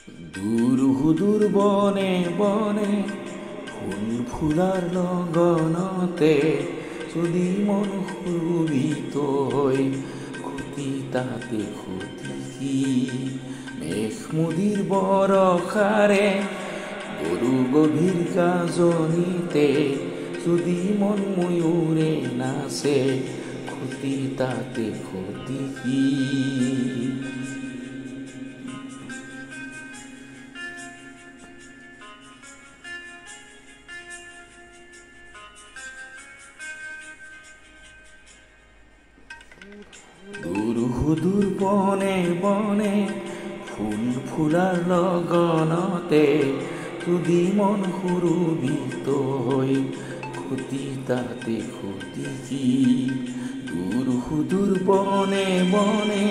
দূর হুদূর বনে বনে ফুল ফুলার লগনতে যদি মন হুবিত হই ক্ষতি তাতে ক্ষতি কি মেঘ মুদির বরখারে গরু গভীর গাজনিতে যদি মন ময়ূরে নাচে ক্ষতি তাতে ক্ষতি কি দূর হুদূর বনে বনে ফুল ফুলার লগনতে যদি মন হুরুবিত হই ক্ষতি তাতে ক্ষতি কি দূর হুদূর বনে বনে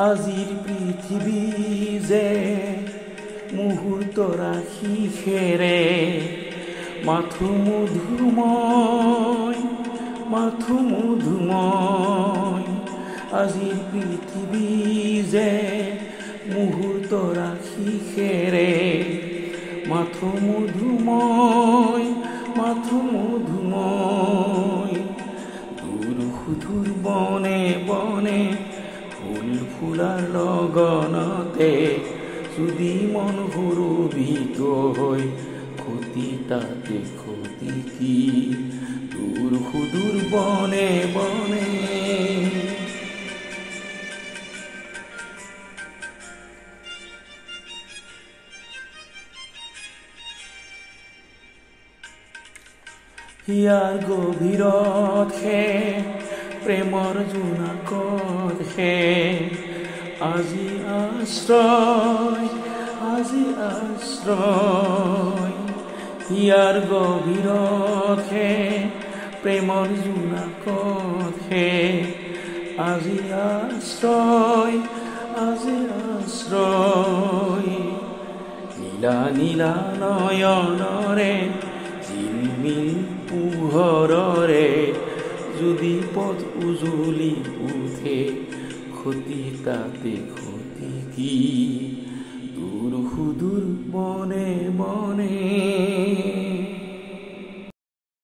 আজির পৃথিবী যে মুহূর্ত রাখি খেরে মাথু মধুময় মাথু মধুময় আজির পৃথিবী যে মুহূর্ত রাখি খেরে মাথু মধুময় মাথু মধুময় দূর হুদূর বনে বনে ফুল ফুলার লগনতে যদি মন হুরুবিত হই ক্ষতি তাতে ক্ষতি কি দূর হুদূর বনে বনে হিয়ার গভীৰত হে প্ৰেমৰ জোনাকত হে আজি আশ্ৰয় হিয়াৰ গভীৰত হে প্ৰেমৰ জোনাকত হে আজি আশ্ৰয় নীলা নীলা নয়নৰে ঝিলমিল পোহৰৰে যদি পথ উজলি উঠে ক্ষতি তাতে ক্ষতি কি দূৰ হুদূৰ বনে বনে